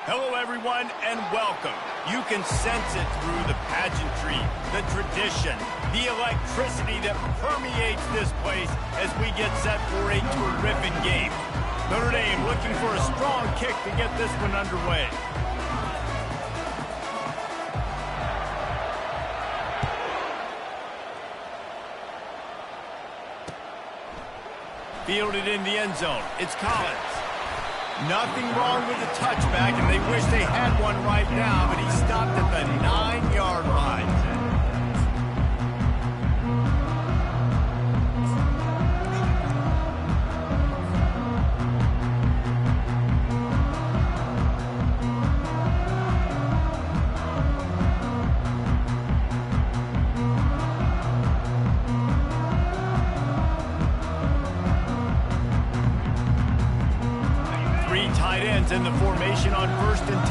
Hello, everyone, and welcome. You can sense it through the pageantry, the tradition, the electricity that permeates this place as we get set for a terrific game. Notre Dame looking for a strong kick to get this one underway. Fielded in the end zone. It's Collins. Nothing wrong with the touchback, and they wish they had one right now, but he stopped at the 9-yard line. Tight ends in the formation on 1st and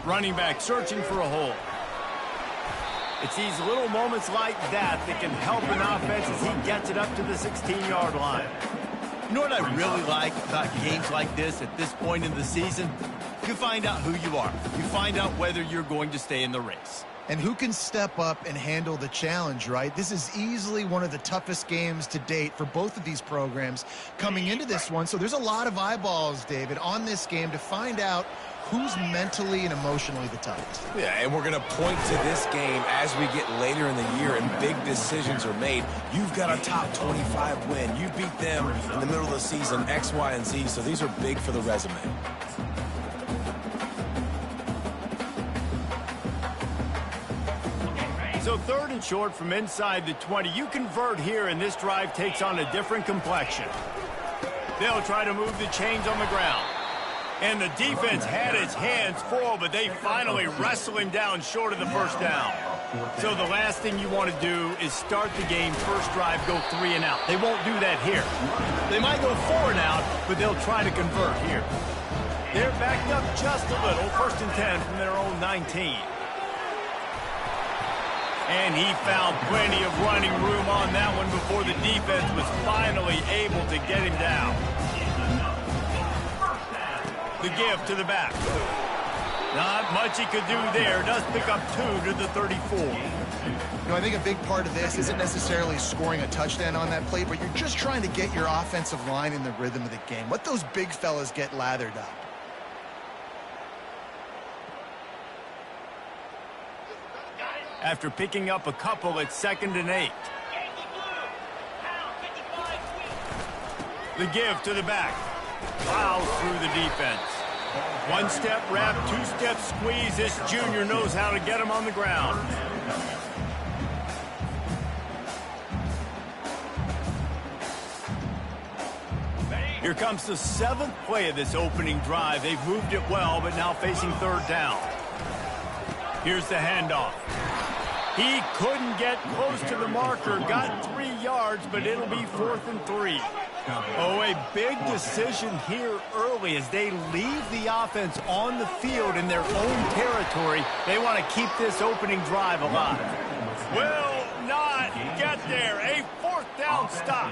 10. Running back searching for a hole. It's these little moments like that that can help an offense as he gets it up to the 16-yard line. You know what I really like about games like this at this point in the season? You find out who you are. You find out whether you're going to stay in the race. And who can step up and handle the challenge, right? This is easily one of the toughest games to date for both of these programs coming into this one. So there's a lot of eyeballs, David, on this game to find out who's mentally and emotionally the toughest. Yeah, and we're going to point to this game as we get later in the year and big decisions are made. You've got a top 25 win. You beat them in the middle of the season, X, Y, and Z. So these are big for the resume. So 3rd and short from inside the 20. You convert here, and this drive takes on a different complexion. They'll try to move the chains on the ground. And the defense had its hands full, but they finally wrestle him down short of the first down. So the last thing you want to do is start the game, first drive, go 3 and out. They won't do that here. They might go 4 and out, but they'll try to convert here. They're backed up just a little, 1st and 10 from their own 19. And he found plenty of running room on that one before the defense was finally able to get him down. The give to the back. Not much he could do there. Does pick up 2 to the 34. You know, I think a big part of this isn't necessarily scoring a touchdown on that play, but you're just trying to get your offensive line in the rhythm of the game. Let those big fellas get lathered up. After picking up a couple, it's 2nd and 8. The give to the back. Plows through the defense. 1-step wrap, 2-step squeeze. This junior knows how to get him on the ground. Here comes the 7th play of this opening drive. They've moved it well, but now facing 3rd down. Here's the handoff. He couldn't get close to the marker, got 3 yards, but it'll be 4th and 3. Oh, a big decision here early as they leave the offense on the field in their own territory. They want to keep this opening drive alive. Will not get there. A 4th down stop.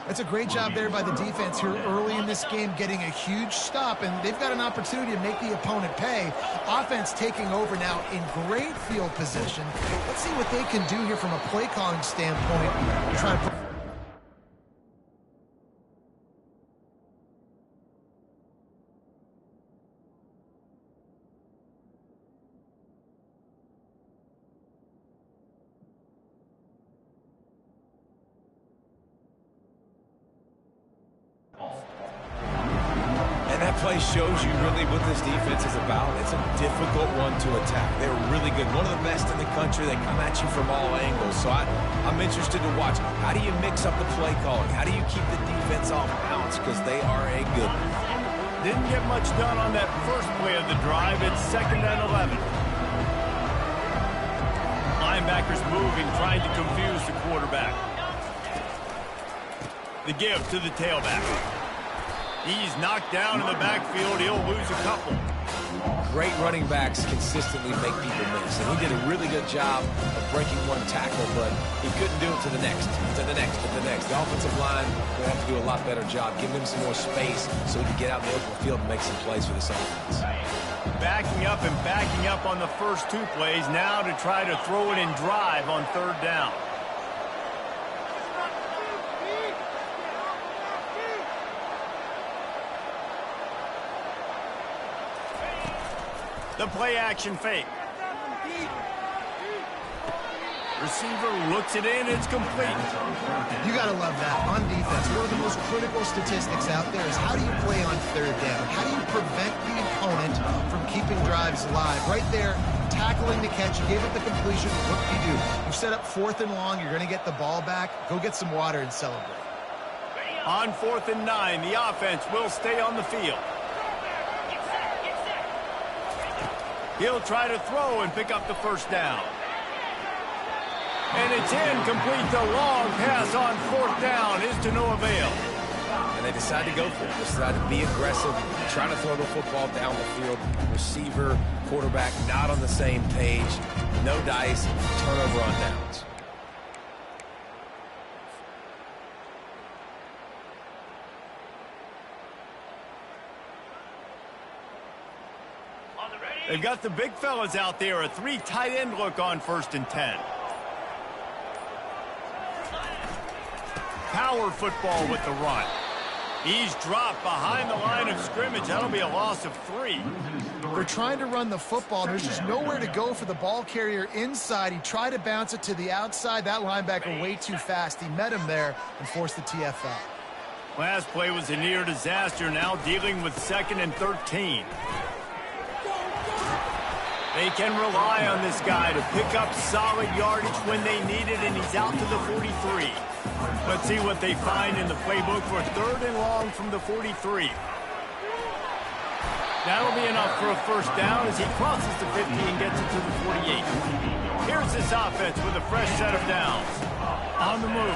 That's a great job there by the defense here early in this game, getting a huge stop, and they've got an opportunity to make the opponent pay. Offense taking over now in great field position. Let's see what they can do here from a play calling standpoint to try to... And that play shows you really what this defense is about. It's a difficult one to attack. They're really good. One of the best in the country. They come at you from all angles. So I'm interested to watch. How do you mix up the play calling? How do you keep the defense off balance? Because they are a good one. Didn't get much done on that first play of the drive. It's 2nd and 11. Linebackers moving, trying to confuse the quarterback. The give to the tailback. He's knocked down in the backfield. He'll lose a couple. Great running backs consistently make people miss, and he did a really good job of breaking one tackle, but he couldn't do it to the next, to the next, to the next. The offensive line will have to do a lot better job, giving him some more space so he can get out in the open field and make some plays for this offense. Backing up and backing up on the first 2 plays, now to try to throw it and drive on 3rd down. The play action fake. Receiver looks it in, it's complete. You got to love that on defense. One of the most critical statistics out there is how do you play on 3rd down? How do you prevent the opponent from keeping drives alive? Right there, tackling the catch, you gave up the completion, what do you do? You set up 4th and long, you're going to get the ball back, go get some water and celebrate. On 4th and 9, the offense will stay on the field. He'll try to throw and pick up the 1st down. And it's incomplete. The long pass on 4th down is to no avail. And they decide to go for it. They decide to be aggressive, trying to throw the football down the field. Receiver, quarterback, not on the same page. No dice, turnover on downs. They've got the big fellas out there. A 3 tight end look on 1st and 10. Power football with the run. He's dropped behind the line of scrimmage. That'll be a loss of 3. They're trying to run the football. There's just nowhere to go for the ball carrier inside. He tried to bounce it to the outside. That linebacker way too fast. He met him there and forced the TFL. Last play was a near disaster. Now dealing with 2nd and 13. They can rely on this guy to pick up solid yardage when they need it, and he's out to the 43. Let's see what they find in the playbook for 3rd and long from the 43. That'll be enough for a 1st down as he crosses the 50 and gets it to the 48. Here's this offense with a fresh set of downs. On the move.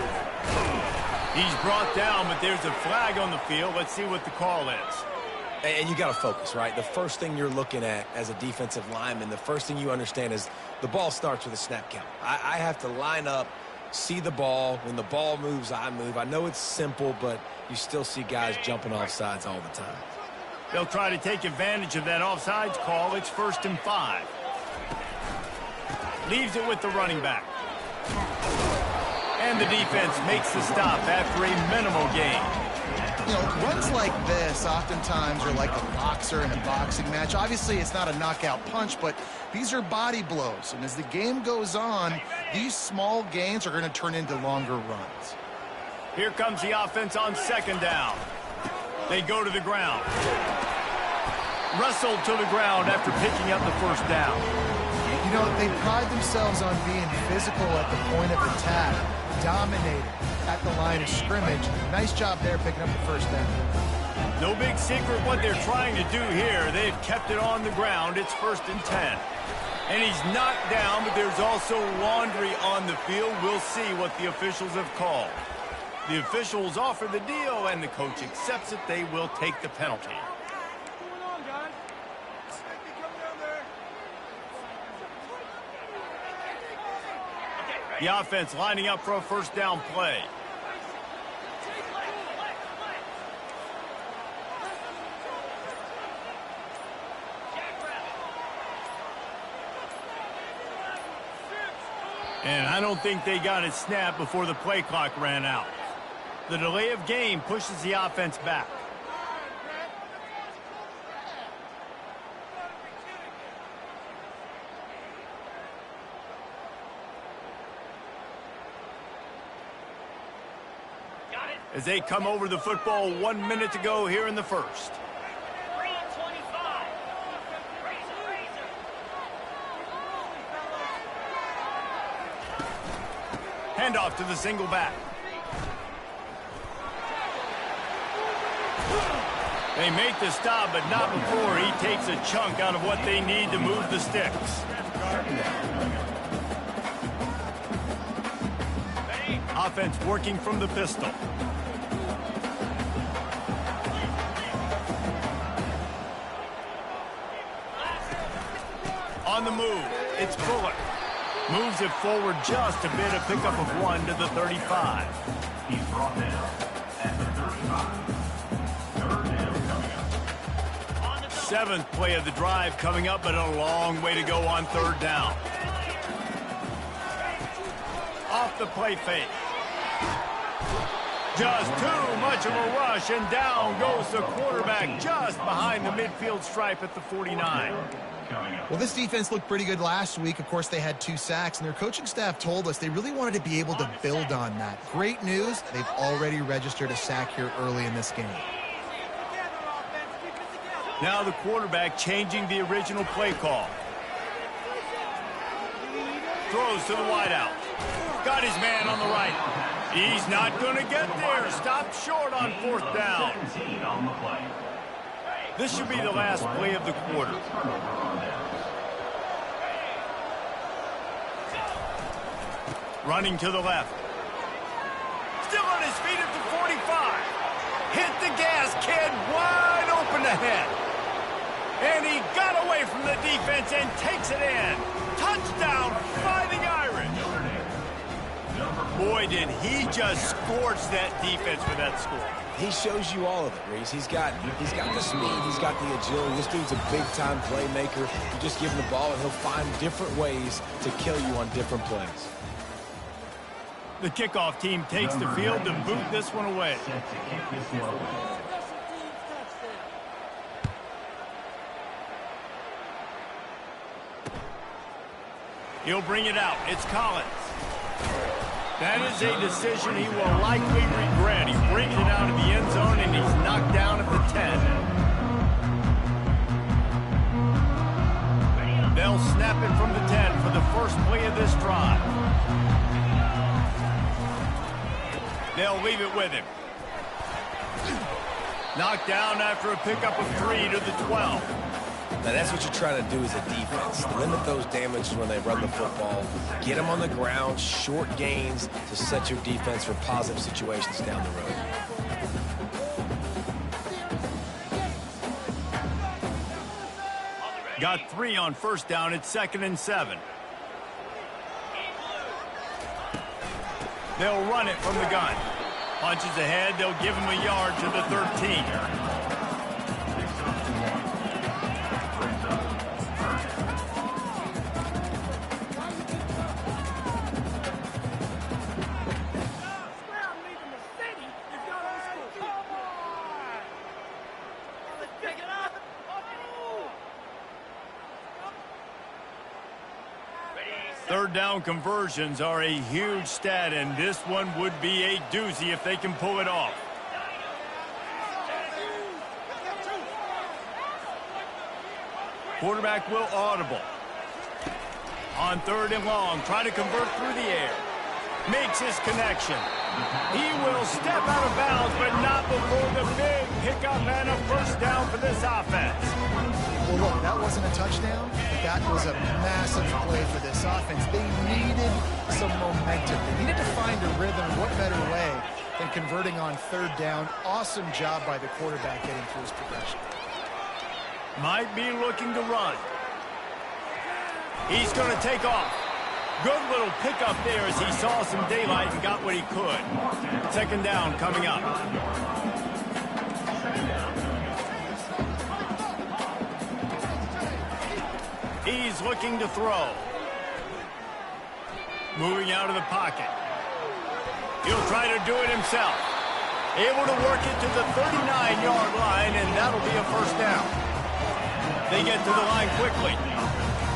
He's brought down, but there's a flag on the field. Let's see what the call is. And you got to focus, right? The first thing you're looking at as a defensive lineman, the first thing you understand is the ball starts with a snap count. I have to line up, see the ball. When the ball moves, I move. I know it's simple, but you still see guys jumping off sides all the time. They'll try to take advantage of that offsides call. It's 1st and 5. Leaves it with the running back. And the defense makes the stop after a minimal gain. You know, runs like this oftentimes are like a boxer in a boxing match. Obviously, it's not a knockout punch, but these are body blows. And as the game goes on, these small gains are going to turn into longer runs. Here comes the offense on 2nd down. They go to the ground. Wrestled to the ground after picking up the 1st down. You know, they pride themselves on being physical at the point of attack, dominating at the line of scrimmage. Nice job there picking up the 1st down. No big secret what they're trying to do here. They've kept it on the ground. It's 1st and 10. And he's knocked down, but there's also laundry on the field. We'll see what the officials have called. The officials offer the deal, and the coach accepts it. They will take the penalty. The offense lining up for a 1st down play. And I don't think they got it snapped before the play clock ran out. The delay of game pushes the offense back. As they come over the football, 1 minute to go here in the 1st. Handoff to the single back. They make the stop, but not before he takes a chunk out of what they need to move the sticks. Offense working from the pistol. On the move, it's Bullock. Moves it forward just a bit, a pickup of 1 to the 35. He's brought down at the 35. Third down coming up. 7th play of the drive coming up, but a long way to go on 3rd down. Off the play fake. Just too much of a rush, and down goes the quarterback just behind the midfield stripe at the 49. Well, this defense looked pretty good last week. Of course, they had 2 sacks, and their coaching staff told us they really wanted to be able to build on that. Great news, they've already registered a sack here early in this game. Now the quarterback changing the original play call. Throws to the wideout. Got his man on the right. He's not going to get there. Stopped short on 4th down. This should be the last play of the quarter. Running to the left. Still on his feet at the 45. Hit the gas, kid. Wide open ahead. And he got away from the defense and takes it in. Touchdown, Fighting Irish. Boy, did he just scorch that defense for that score. He shows you all of it, Reese. He's got the speed, he's got the agility. This dude's a big-time playmaker. You just give him the ball, and he'll find different ways to kill you on different plays. The kickoff team takes the field to boot this one away. He'll bring it out. It's Collins. That is a decision he will likely regret. He brings it out of the end zone, and he's knocked down at the 10. They'll snap it from the 10 for the first play of this drive. They'll leave it with him. Knocked down after a pickup of 3 to the 12. Now, that's what you're trying to do as a defense. Limit those damages when they run the football. Get them on the ground, short gains to set your defense for positive situations down the road. Got 3 on 1st down. It's 2nd and 7. They'll run it from the gun. Punches ahead. They'll give him a yard to the 13. Third down conversions are a huge stat, and this one would be a doozy if they can pull it off. Quarterback will audible. On 3rd and long, try to convert through the air. Makes his connection. He will step out of bounds, but not before the big pickup and a 1st down for this offense. Well, look, that wasn't a touchdown. That was a massive play for this offense. They needed some momentum. They needed to find a rhythm. What better way than converting on 3rd down? Awesome job by the quarterback getting through his progression. Might be looking to run. He's going to take off. Good little pickup there as he saw some daylight and got what he could. 2nd down coming up. He's looking to throw. Moving out of the pocket. He'll try to do it himself. Able to work it to the 39-yard line, and that'll be a 1st down. They get to the line quickly.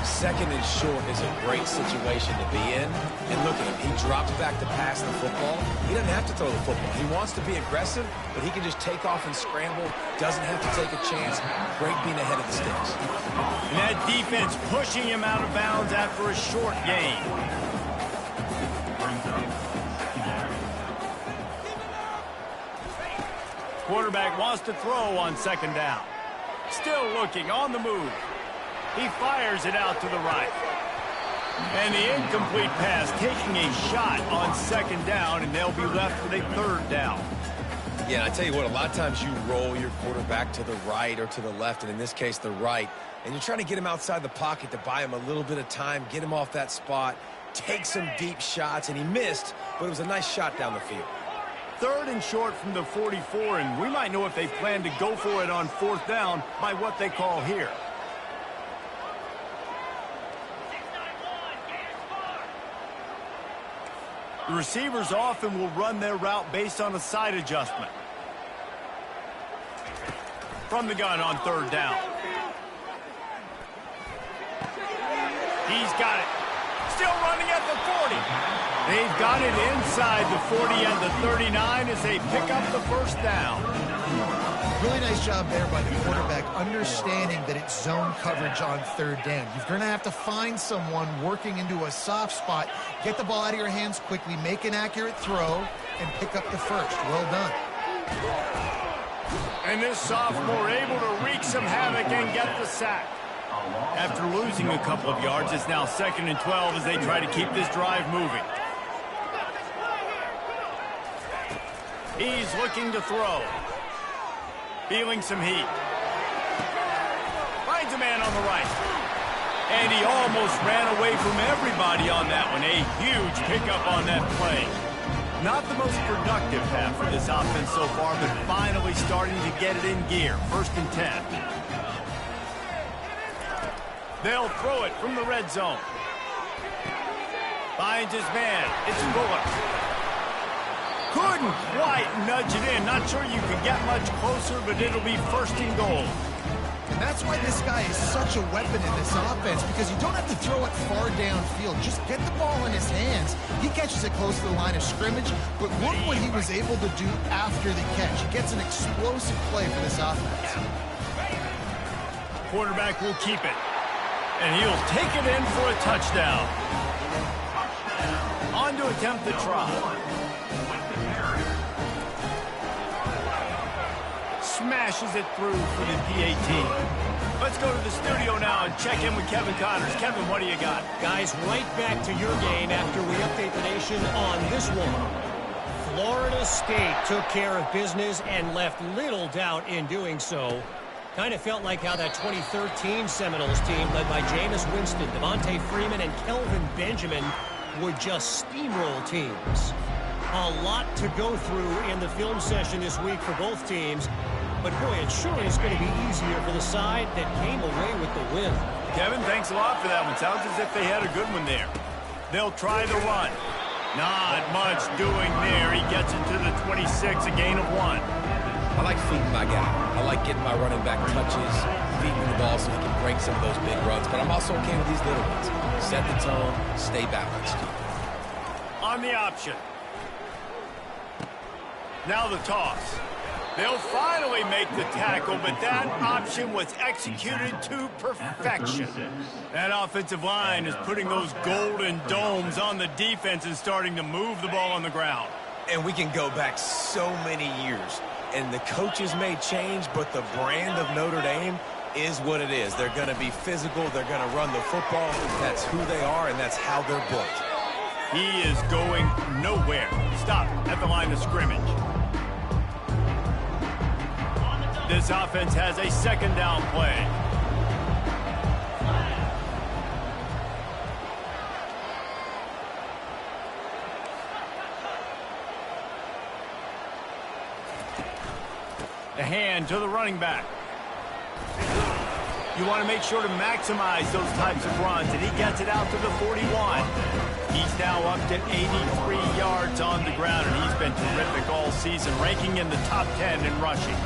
2nd and short is a great situation to be in. And look at him. He drops back to pass the football. He doesn't have to throw the football. He wants to be aggressive, but he can just take off and scramble. Doesn't have to take a chance. Great being ahead of the sticks. And that defense pushing him out of bounds after a short gain. Quarterback wants to throw on 2nd down. Still looking on the move. He fires it out to the right. And the incomplete pass taking a shot on 2nd down, and they'll be left with a 3rd down. Yeah, I tell you what, a lot of times you roll your quarterback to the right or to the left, and in this case, the right, and you're trying to get him outside the pocket to buy him a little bit of time, get him off that spot, take some deep shots, and he missed, but it was a nice shot down the field. 3rd and short from the 44, and we might know if they plan to go for it on 4th down by what they call here. The receivers often will run their route based on a side adjustment. From the gun on 3rd down. He's got it. Still running at the 40. They've got it inside the 40 and the 39 as they pick up the 1st down. Really nice job there by the quarterback, understanding that it's zone coverage on 3rd down. You're going to have to find someone working into a soft spot, get the ball out of your hands quickly, make an accurate throw, and pick up the 1st. Well done. And this sophomore able to wreak some havoc and get the sack. After losing a couple of yards, it's now 2nd and 12 as they try to keep this drive moving. He's looking to throw. Feeling some heat. Finds a man on the right. And he almost ran away from everybody on that one. A huge pickup on that play. Not the most productive half for this offense so far, but finally starting to get it in gear. 1st and 10. They'll throw it from the red zone. Finds his man. It's Fuller. Couldn't quite nudge it in. Not sure you can get much closer, but it'll be 1st and goal. And that's why this guy is such a weapon in this offense, because you don't have to throw it far downfield. Just get the ball in his hands. He catches it close to the line of scrimmage, but look what he was able to do after the catch. He gets an explosive play for this offense. Quarterback will keep it. And he'll take it in for a touchdown. On to attempt the try. Smashes it through for the PAT. Let's go to the studio now and check in with Kevin Connors. Kevin, what do you got? Guys, right back to your game after we update the nation on this one. Florida State took care of business and left little doubt in doing so. Kind of felt like how that 2013 Seminoles team led by Jameis Winston, Devontae Freeman, and Kelvin Benjamin would just steamroll teams. A lot to go through in the film session this week for both teams, but boy, it sure is going to be easier for the side that came away with the win. Kevin, thanks a lot for that one. Sounds as if they had a good one there. They'll try the run. Not much doing there. He gets it to the 26, a gain of 1. I like feeding my guy. I like getting my running back touches, feeding the ball so he can break some of those big runs. But I'm also okay with these little ones. Set the tone, stay balanced. On the option. Now the toss. They'll finally make the tackle, but that option was executed to perfection. That offensive line is putting those golden domes on the defense and starting to move the ball on the ground. And we can go back so many years. And the coaches may change, but the brand of Notre Dame is what it is. They're going to be physical. They're going to run the football. That's who they are, and that's how they're built. He is going nowhere. Stop at the line of scrimmage. This offense has a 2nd down play. The hand to the running back. You want to make sure to maximize those types of runs, and he gets it out to the 41. He's now up to 83 yards on the ground, and he's been terrific all season, ranking in the top 10 in rushing.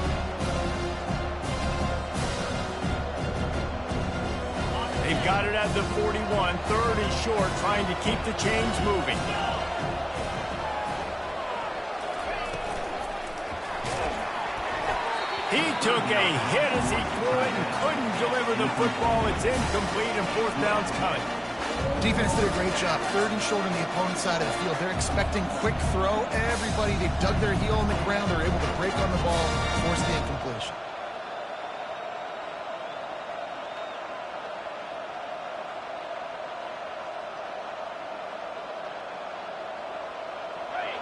They've got it at the 41. 3rd and short, trying to keep the chains moving. He took a hit as he threw it and couldn't deliver the football. It's incomplete and 4th down's coming. Defense did a great job. 3rd and short on the opponent's side of the field. They're expecting quick throw. Everybody, they dug their heel on the ground. They're able to break on the ball, force the incompletion.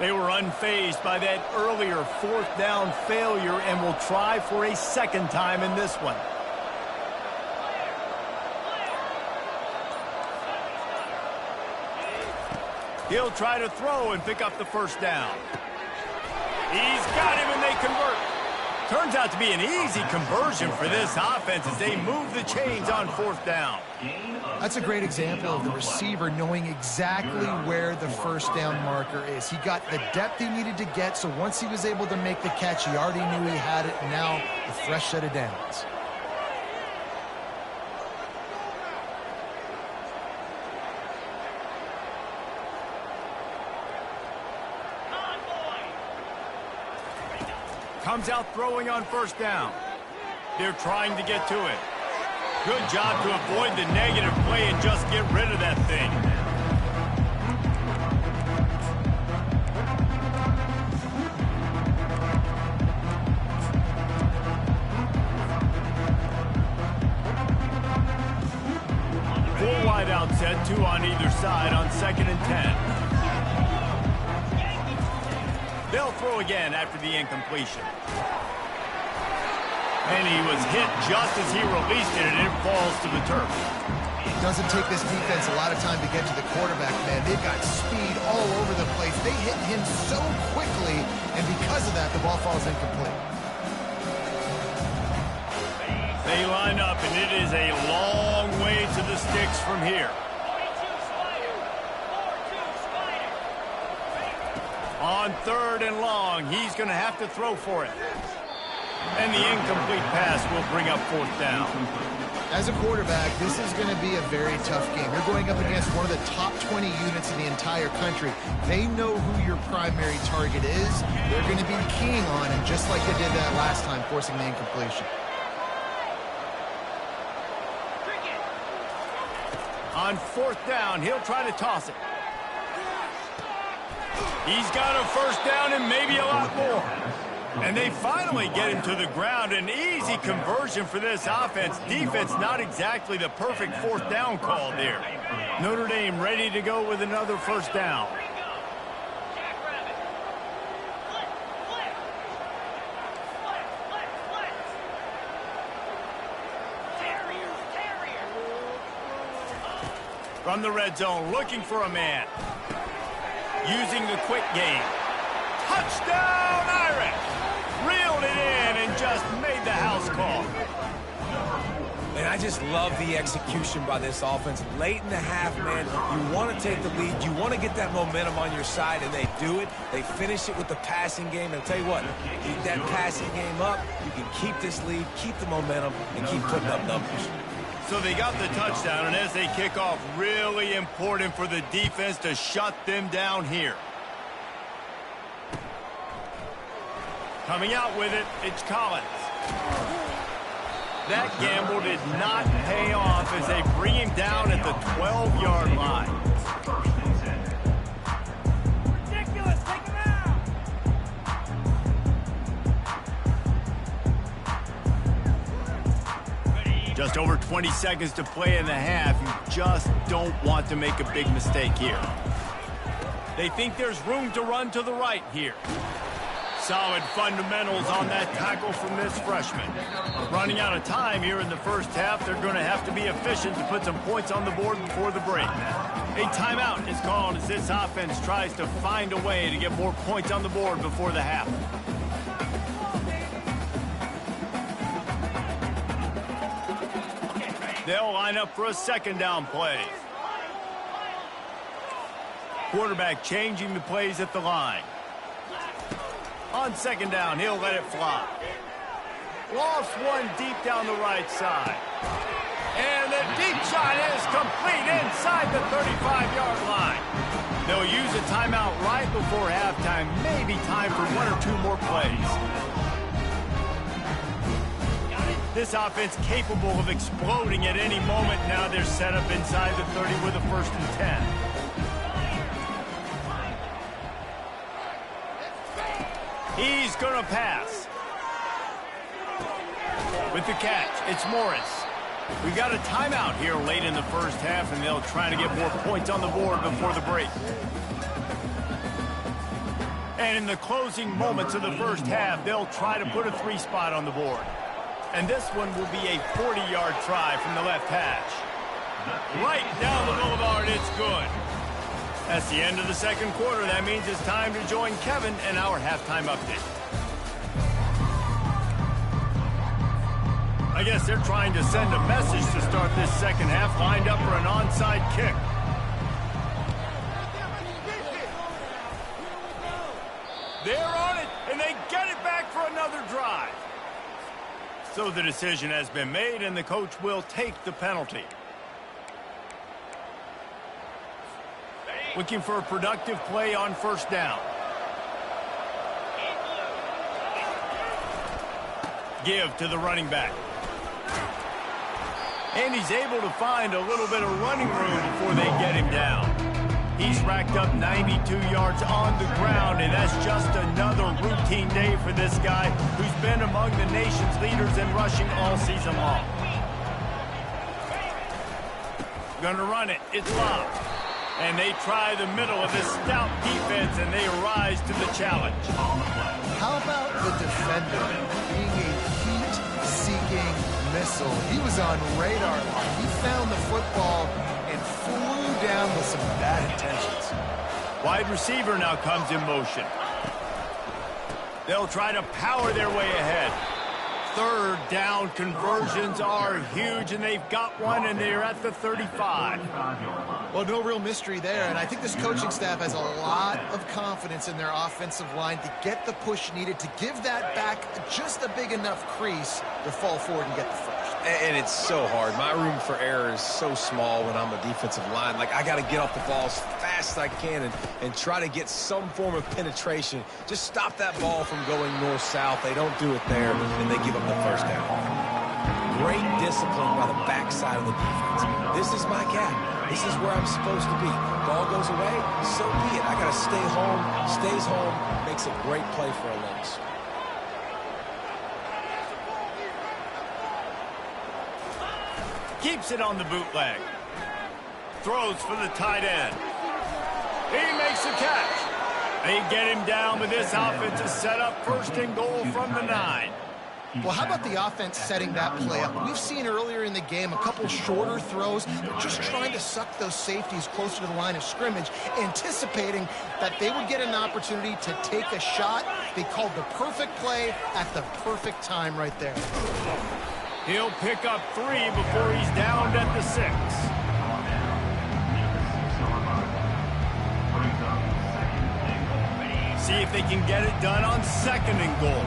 They were unfazed by that earlier fourth down failure and will try for a second time in this one. He'll try to throw and pick up the first down. He's got him and they convert. Turns out to be an easy conversion for this offense as they move the chains on fourth down. That's a great example of the receiver knowing exactly where the first down marker is. He got the depth he needed to get, so once he was able to make the catch, he already knew he had it. Now, a fresh set of downs. Comes out throwing on first down. They're trying to get to it. Good job to avoid the negative play and just get rid of that thing. Four wide out set, 2 on either side on 2nd and 10. They'll throw again after the incompletion. And he was hit just as he released it, and it falls to the turf. It doesn't take this defense a lot of time to get to the quarterback, man. They've got speed all over the place. They hit him so quickly, and because of that, the ball falls incomplete. They line up, and it is a long way to the sticks from here. On 3rd and long, he's going to have to throw for it. And the incomplete pass will bring up 4th down. As a quarterback, this is going to be a very tough game. You're going up against one of the top 20 units in the entire country. They know who your primary target is. They're going to be keying on him, just like they did that last time, forcing the incompletion. On 4th down, he'll try to toss it. He's got a first down and maybe a lot more. And they finally get him to the ground. An easy conversion for this offense. Defense not exactly the perfect 4th down call there. Notre Dame ready to go with another first down. From the red zone, looking for a man. Using the quick game. Touchdown, Irish! Reeled it in and just made the house call. And I just love the execution by this offense. Late in the half, man, you want to take the lead. You want to get that momentum on your side, and they do it. They finish it with the passing game. And I'll tell you what, keep that passing game up. You can keep this lead, keep the momentum, and keep putting up numbers. So they got the touchdown, and as they kick off, really important for the defense to shut them down here. Coming out with it, it's Collins. That gamble did not pay off as they bring him down at the 12-yard line. Ridiculous, take him out! Just over 20 seconds to play in the half. You just don't want to make a big mistake here. They think there's room to run to the right here. Solid fundamentals on that tackle from this freshman. Running out of time here in the first half, they're going to have to be efficient to put some points on the board before the break. A timeout is called as this offense tries to find a way to get more points on the board before the half. They'll line up for a second down play. Quarterback changing the plays at the line. On second down, he'll let it fly. Lost one deep down the right side. And the deep shot is complete inside the 35-yard line. They'll use a timeout right before halftime. Maybe time for 1 or 2 more plays. This offense capable of exploding at any moment. Now they're set up inside the 30 with a 1st and 10. He's going to pass. With the catch, it's Morris. We got a timeout here late in the first half, and they'll try to get more points on the board before the break. And in the closing moments of the first half, they'll try to put a 3-spot on the board. And this one will be a 40-yard try from the left hash. Right down the boulevard, it's good. That's the end of the second quarter. That means it's time to join Kevin and our halftime update. I guess they're trying to send a message to start this second half, lined up for an onside kick. They're on it, and they get it back for another drive. So the decision has been made, and the coach will take the penalty. Looking for a productive play on first down. Give to the running back. And he's able to find a little bit of running room before they get him down. He's racked up 92 yards on the ground, and that's just another routine day for this guy who's been among the nation's leaders in rushing all season long. Gonna run it. It's locked. And they try the middle of this stout defense, and they rise to the challenge. How about the defender being a heat-seeking missile? He was on radar line. He found the football and flew down with some bad intentions. Wide receiver now comes in motion. They'll try to power their way ahead. Third down conversions are huge, and they've got one, and they're at the 35. Well, no real mystery there, and I think this coaching staff has a lot of confidence in their offensive line to get the push needed to give that back just a big enough crease to fall forward and get the first. And it's so hard. My room for error is so small when I'm a defensive line. Like, I got to get off the ball as fast as I can and try to get some form of penetration. Just stop that ball from going north-south. They don't do it there, and they give up the first down. Great discipline by the backside of the defense. This is my gap. This is where I'm supposed to be. Ball goes away, so be it. I got to stay home, stays home, makes a great play for a loss. Keeps it on the bootleg. Throws for the tight end. He makes the catch. They get him down, but this offense is set up first and goal from the 9. Well, how about the offense setting that play up? We've seen earlier in the game a couple shorter throws. They're just trying to suck those safeties closer to the line of scrimmage, anticipating that they would get an opportunity to take a shot. They called the perfect play at the perfect time right there. He'll pick up 3 before he's downed at the 6. See if they can get it done on second and goal.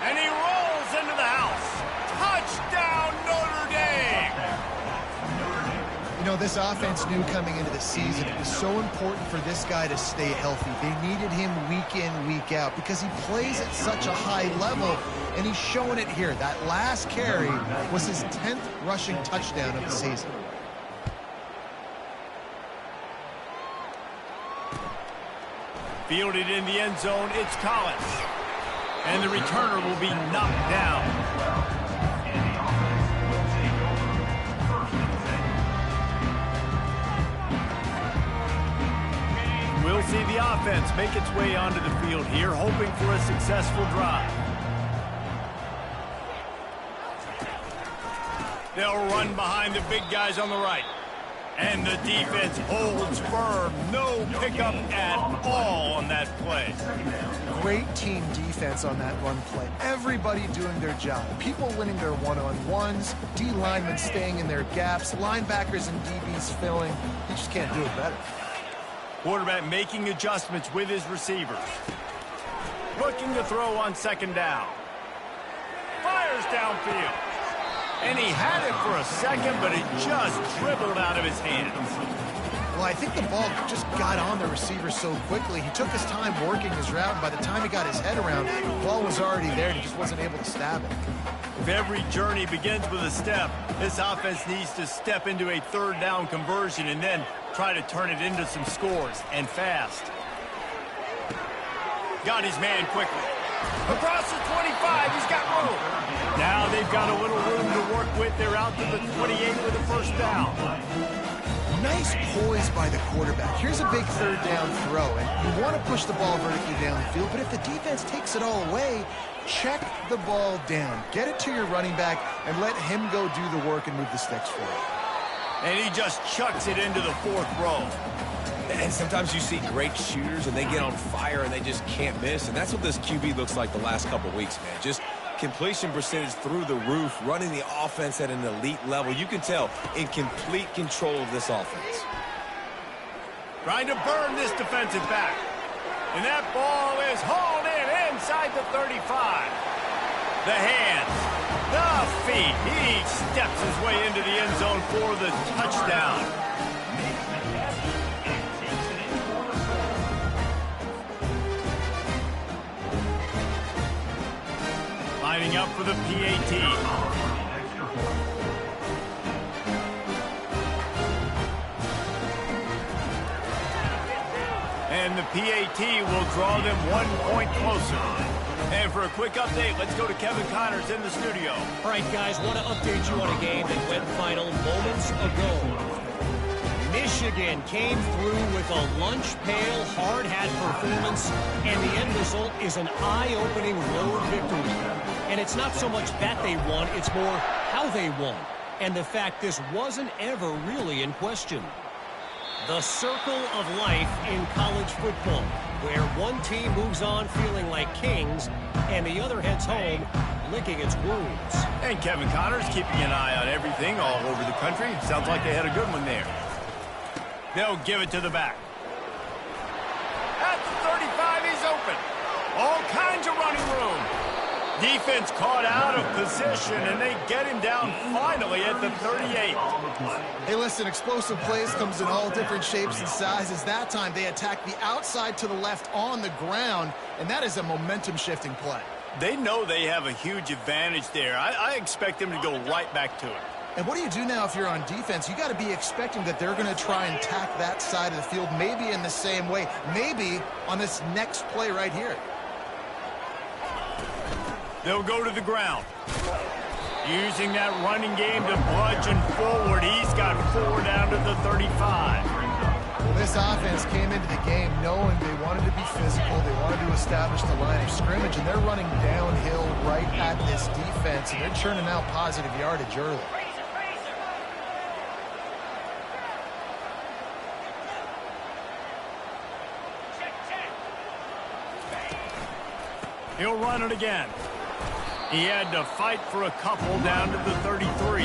And he rolls into the house. Touchdown, Notre Dame! You know, this offense knew coming into the season it was so important for this guy to stay healthy. They needed him week in, week out because he plays at such a high level, and he's showing it here. That last carry was his 10th rushing touchdown of the season. Fielded in the end zone, it's Collins. And the returner will be knocked down. We'll see the offense make its way onto the field here, hoping for a successful drive. They'll run behind the big guys on the right. And the defense holds firm. No pickup at all on that play. Great team defense on that run play. Everybody doing their job. People winning their one-on-ones, D linemen staying in their gaps, linebackers and DBs filling. You just can't do it better. Quarterback making adjustments with his receivers. Looking to throw on second down. Fires downfield. And he had it for a second, but it just dribbled out of his hands. Well, I think the ball just got on the receiver so quickly. He took his time working his route, and by the time he got his head around, the ball was already there, and he just wasn't able to stab it. If every journey begins with a step, this offense needs to step into a third down conversion and then try to turn it into some scores, and fast. Got his man quickly. Across the 25, he's got room. Now they've got a little room to work with. They're out to the 28 with a first down. Nice poise by the quarterback. Here's a big third down throw, and you want to push the ball vertically down the field, but if the defense takes it all away, check the ball down. Get it to your running back and let him go do the work and move the sticks for you. And he just chucks it into the 4th row. And sometimes you see great shooters and they get on fire and they just can't miss. And that's what this QB looks like the last couple weeks, man. Just completion percentage through the roof, running the offense at an elite level. You can tell in complete control of this offense. Trying to burn this defensive back. And that ball is hauled in inside the 35. The hands, the feet. He steps his way into the end zone for the touchdown. Lining up for the PAT. And the PAT will draw them 1 point closer. And for a quick update, let's go to Kevin Connors in the studio. All right, guys, want to update you on a game that went final moments ago. Michigan came through with a lunch pail, hard-hat performance, and the end result is an eye-opening road victory. And it's not so much that they won, it's more how they won. And the fact this wasn't ever really in question. The circle of life in college football, where one team moves on feeling like kings, and the other heads home licking its wounds. And Kevin Connors keeping an eye on everything all over the country. Sounds like they had a good one there. They'll give it to the back. At the 35, he's open. All kinds of running room. Defense caught out of position, and they get him down finally at the 38. Hey, listen, explosive plays comes in all different shapes and sizes. That time, they attack the outside to the left on the ground, and that is a momentum-shifting play. They know they have a huge advantage there. I expect them to go right back to it. And what do you do now if you're on defense? You got to be expecting that they're going to try and tack that side of the field, maybe in the same way, maybe on this next play right here. They'll go to the ground. Using that running game to bludgeon forward. He's got 4 down to the 35. Well, this offense came into the game knowing they wanted to be physical. They wanted to establish the line of scrimmage, and they're running downhill right at this defense, and they're churning out positive yardage early. He'll run it again. He had to fight for a couple down to the 33.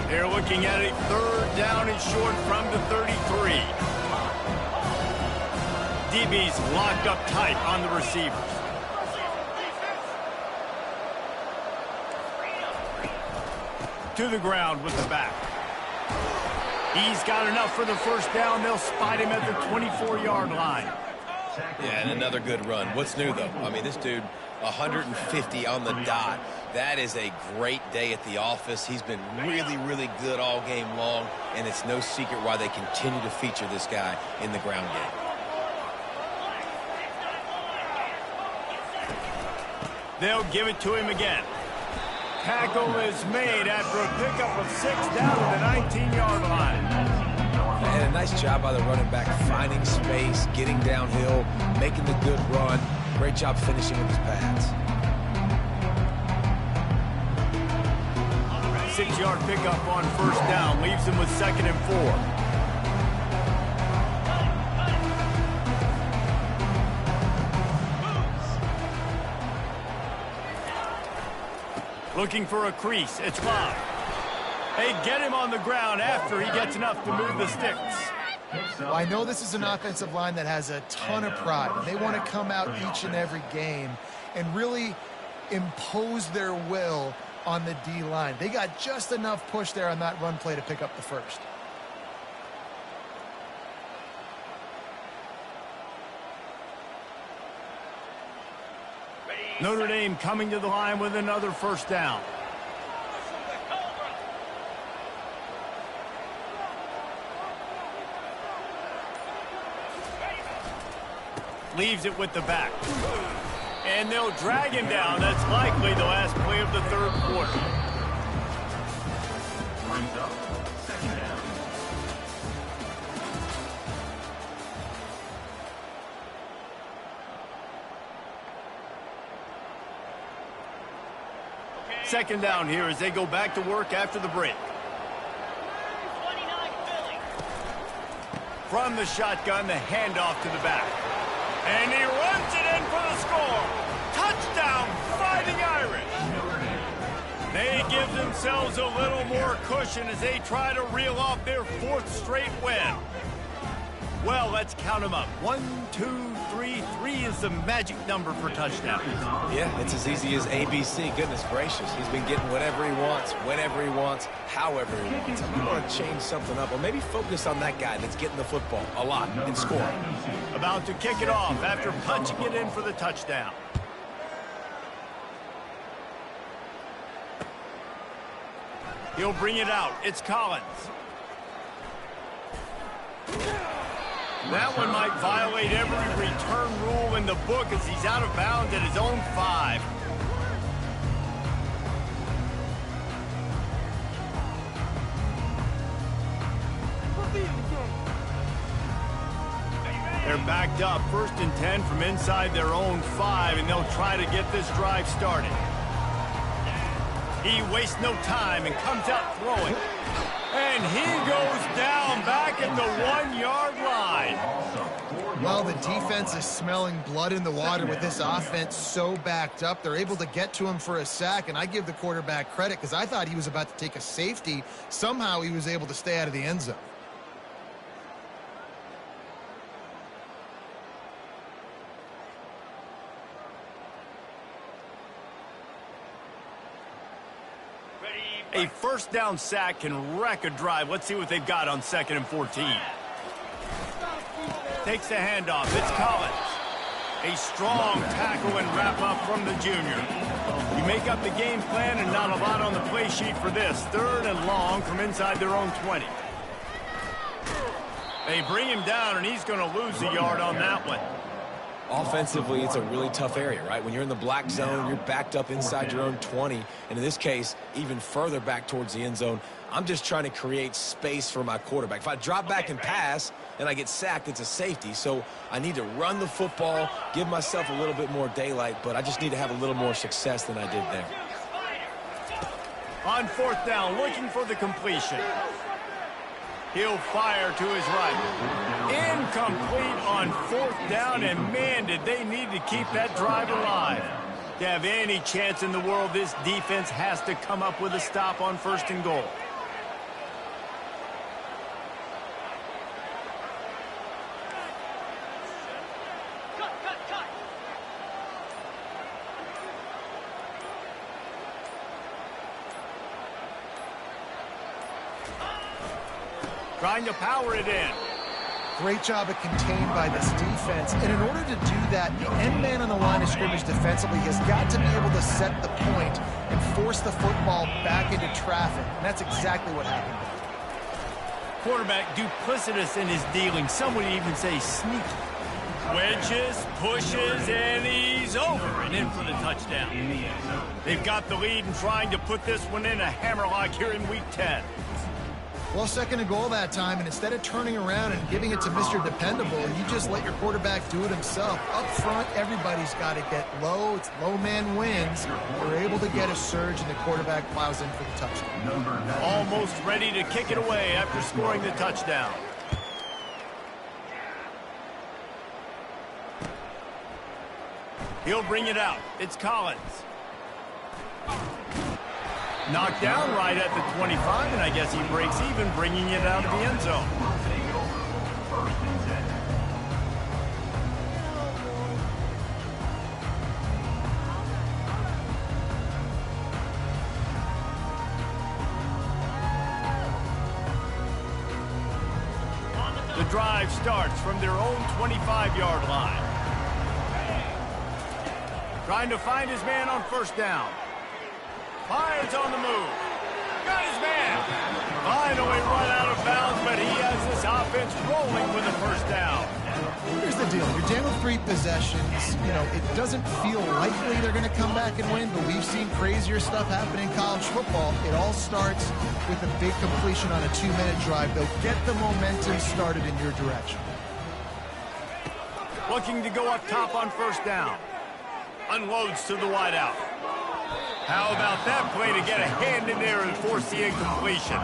They're looking at a 3rd down and short from the 33. DB's locked up tight on the receivers. To the ground with the back. He's got enough for the 1st down. They'll spot him at the 24-yard line. Yeah, and another good run. What's new, though? I mean, this dude, 150 on the dot. That is a great day at the office. He's been really, really good all game long, and it's no secret why they continue to feature this guy in the ground game. They'll give it to him again. Tackle is made after a pickup of 6 down to the 19-yard line. And a nice job by the running back, finding space, getting downhill, making the good run. Great job finishing with his pads. 6-yard pickup on 1st down. Leaves him with 2nd and 4. Looking for a crease. It's Bob. They get him on the ground after he gets enough to move the sticks. Well, I know this is an offensive line that has a ton of pride. They want to come out each and every game and really impose their will on the D-line. They got just enough push there on that run play to pick up the 1st. Notre Dame coming to the line with another 1st down. Leaves it with the back. And they'll drag him down. That's likely the last play of the third quarter. Brings up second down. Second down here as they go back to work after the break. From the shotgun, the handoff to the back. And he runs it in for the score. Touchdown, Fighting Irish. They give themselves a little more cushion as they try to reel off their fourth straight win. Well, let's count them up. 1, 2, 3. 3 is the magic number for touchdowns. Yeah, it's as easy as ABC. Goodness gracious. He's been getting whatever he wants, whenever he wants, however he wants. You want to change something up or maybe focus on that guy that's getting the football a lot and scoring. About to kick it off after punching it in for the touchdown. He'll bring it out. It's Collins. That one might violate every return rule in the book as he's out of bounds at his own 5. They're backed up, 1st and 10 from inside their own 5, and they'll try to get this drive started. He wastes no time and comes out throwing. And he goes down back at the 1-yard line. Well, the defense is smelling blood in the water with this offense so backed up. They're able to get to him for a sack, and I give the quarterback credit because I thought he was about to take a safety. Somehow he was able to stay out of the end zone. A first down sack can wreck a drive. Let's see what they've got on 2nd and 14. Takes the handoff. It's Collins. A strong tackle and wrap up from the junior. You make up the game plan and not a lot on the play sheet for this. 3rd and long from inside their own 20. They bring him down, and he's going to lose a yard on that one. Offensively, it's a really tough area, right? When you're in the black zone, you're backed up inside your own 20, and in this case, even further back towards the end zone. I'm just trying to create space for my quarterback. If I drop back and pass and I get sacked, it's a safety. So I need to run the football, give myself a little bit more daylight, but I just need to have a little more success than I did there. On 4th down, looking for the completion. He'll fire to his right. Incomplete on 4th down, and man, did they need to keep that drive alive. To have any chance in the world, this defense has to come up with a stop on 1st and goal. Trying to power it in. Great job of contained by this defense. And in order to do that, the end man on the line of scrimmage defensively has got to be able to set the point and force the football back into traffic. And that's exactly what happened. Quarterback duplicitous in his dealing. Some would even say sneaky. Wedges, pushes, and he's over and in for the touchdown. They've got the lead and trying to put this one in a hammerlock here in Week 10. Well, 2nd and goal that time, and instead of turning around and giving it to Mr. Dependable, you just let your quarterback do it himself. Up front, everybody's got to get low. It's low man wins. They're able to get a surge, and the quarterback plows in for the touchdown. Almost ready to kick it away after scoring the touchdown. He'll bring it out. It's Collins. Knocked down right at the 25, and I guess he breaks even, bringing it out of the end zone. The drive starts from their own 25-yard line. Trying to find his man on 1st down. Fires on the move. Got his man. Finally run out of bounds, but he has this offense rolling with the 1st down. Here's the deal. You're down with 3 possessions. You know, it doesn't feel likely they're going to come back and win, but we've seen crazier stuff happen in college football. It all starts with a big completion on a 2-minute drive. They'll get the momentum started in your direction. Looking to go up top on first down. Unloads to the wideout. How about that play to get a hand in there and force the incompletion?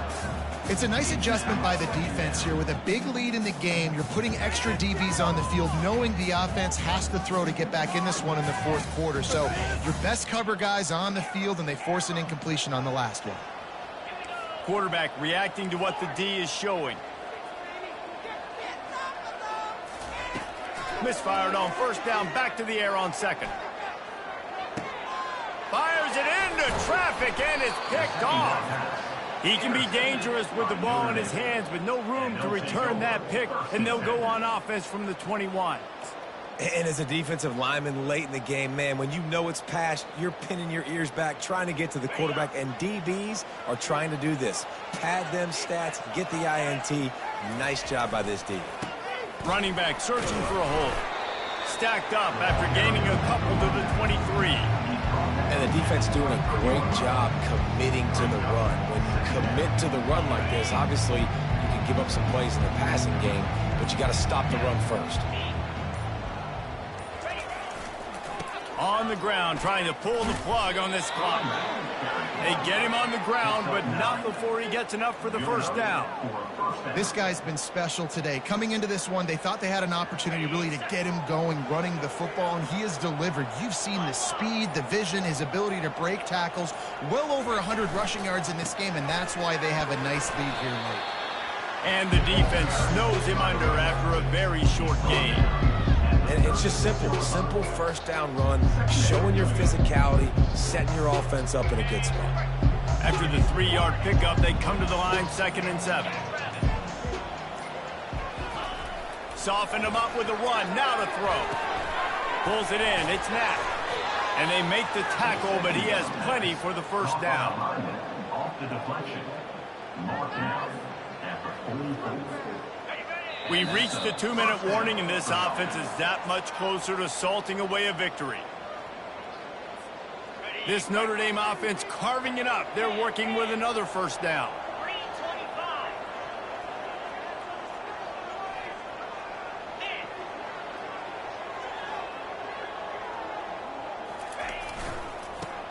It's a nice adjustment by the defense here. With a big lead in the game, you're putting extra DBs on the field, knowing the offense has to throw to get back in this one in the 4th quarter. So your best cover guys on the field, and they force an incompletion on the last one. Quarterback reacting to what the D is showing. Misfired on first down, back to the air on second. Fires it into traffic, and it's picked off. He can be dangerous with the ball in his hands, but no room to return that pick, and they'll go on offense from the 21. And as a defensive lineman late in the game, man, when you know it's passed, you're pinning your ears back, trying to get to the quarterback, and DBs are trying to do this. Pad them stats, get the INT. Nice job by this D. Running back searching for a hole. Stacked up after gaining a couple to the 23. And the defense doing a great job committing to the run. When you commit to the run like this, obviously you can give up some plays in the passing game, but you got to stop the run first. On the ground, trying to pull the plug on this clock. They get him on the ground, but not before he gets enough for the first down. This guy's been special today. Coming into this one, they thought they had an opportunity really to get him going, running the football, and he has delivered. You've seen the speed, the vision, his ability to break tackles. Well over 100 rushing yards in this game, and that's why they have a nice lead here late. And the defense snows him under after a very short game. And it's just simple first down run, showing your physicality, setting your offense up in a good spot. After the 3-yard pickup, they come to the line 2nd and 7. Soften him up with a run, now to throw. Pulls it in, it's Knapp. And they make the tackle, but he has plenty for the first down. Off the deflection. Mark down after 44. We reached the 2-minute warning, and this offense is that much closer to salting away a victory. This Notre Dame offense carving it up. They're working with another first down.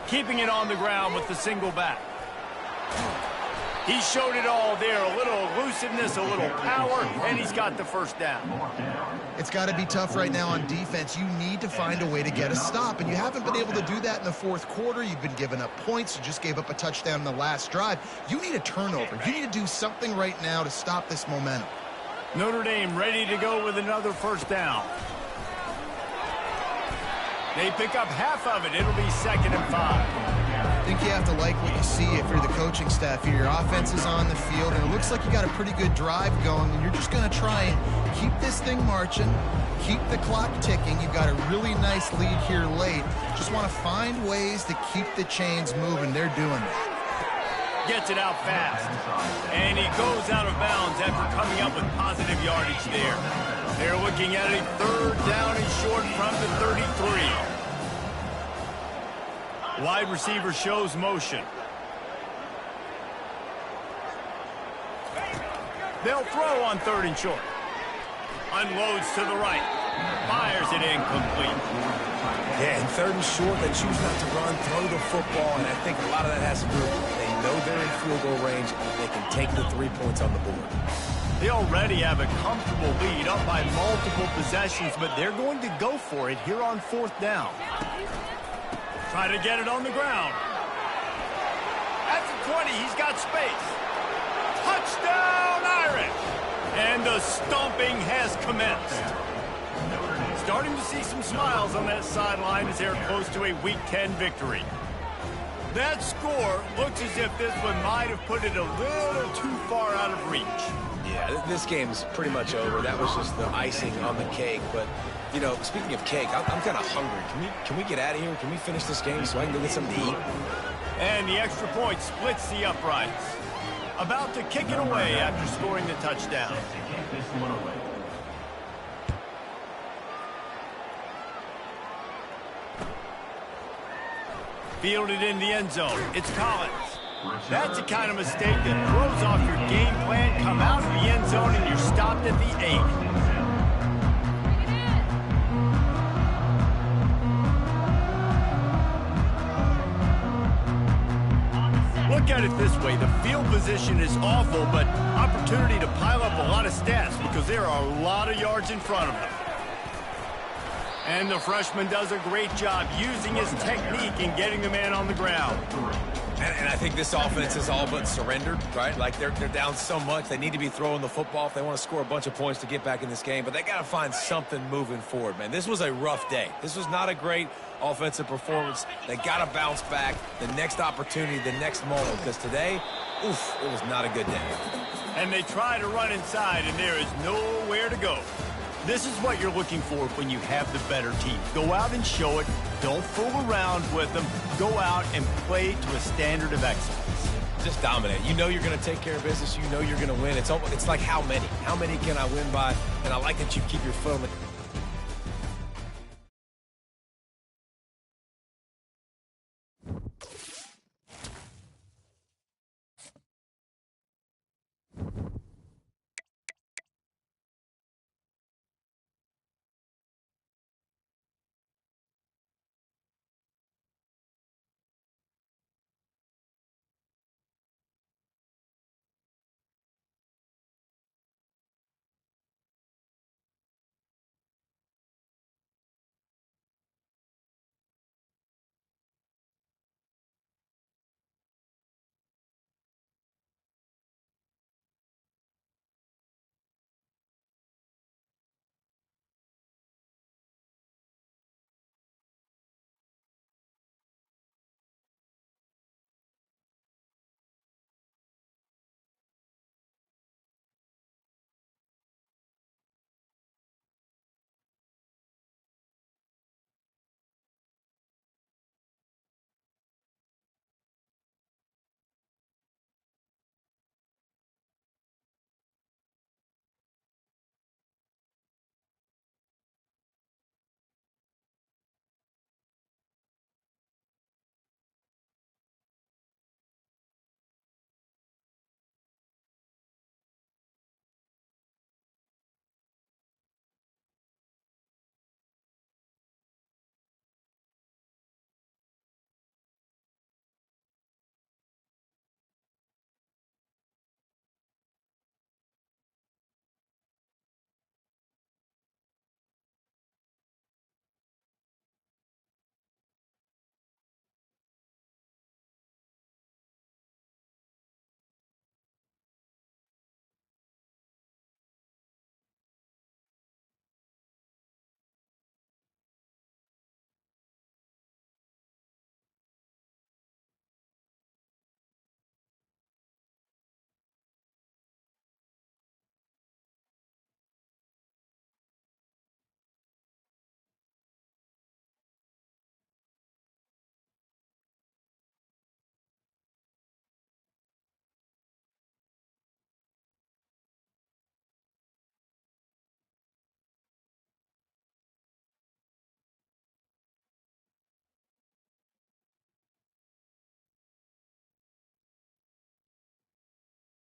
Keeping it on the ground with the single back. He showed it all there, a little elusiveness, a little power, and he's got the first down. It's got to be tough right now on defense. You need to find a way to get a stop, and you haven't been able to do that in the 4th quarter. You've been giving up points. You just gave up a touchdown in the last drive. You need a turnover. You need to do something right now to stop this momentum. Notre Dame ready to go with another first down. They pick up half of it. It'll be 2nd and 5. I think you have to like what you see if you're the coaching staff here. Your offense is on the field, and it looks like you got a pretty good drive going, and you're just going to try and keep this thing marching, keep the clock ticking. You've got a really nice lead here late. Just want to find ways to keep the chains moving. They're doing that. Gets it out fast. And he goes out of bounds after coming up with positive yardage there. They're looking at a 3rd down and short from the 33. Wide receiver shows motion. They'll throw on 3rd and short. Unloads to the right. Fires it incomplete. Yeah, and 3rd and short, they choose not to run, throw the football, and I think a lot of that has to do with they know they're in field goal range. They can take the 3 points on the board. They already have a comfortable lead up by multiple possessions, but they're going to go for it here on 4th down. Try to get it on the ground. At the 20, he's got space. Touchdown, Irish! And the stomping has commenced. Starting to see some smiles on that sideline as they're close to a Week 10 victory. That score looks as if this one might have put it a little too far out of reach. Yeah, this game's pretty much over. That was just the icing on the cake. But, you know, speaking of cake, I'm kind of hungry. Can we get out of here? Can we finish this game so I can go get something to eat? And the extra point splits the uprights. About to kick it away after scoring the touchdown. Fielded in the end zone. It's Collins. That's the kind of mistake that throws off your game plan. Come out of the end zone and you're stopped at the 8. Look at it this way. The field position is awful, but opportunity to pile up a lot of stats because there are a lot of yards in front of them. And the freshman does a great job using his technique and getting the man on the ground. And I think this offense is all but surrendered, right? Like they're down so much. They need to be throwing the football if they want to score a bunch of points to get back in this game. But they got to find something moving forward, man. This was a rough day. This was not a great offensive performance. They got to bounce back the next opportunity, the next moment. Because today, oof, it was not a good day. And they try to run inside, and there is nowhere to go. This is what you're looking for when you have the better team. Go out and show it. Don't fool around with them. Go out and play to a standard of excellence. Just dominate. You know you're going to take care of business. You know you're going to win. It's like how many? How many can I win by? And I like that you keep your foot on the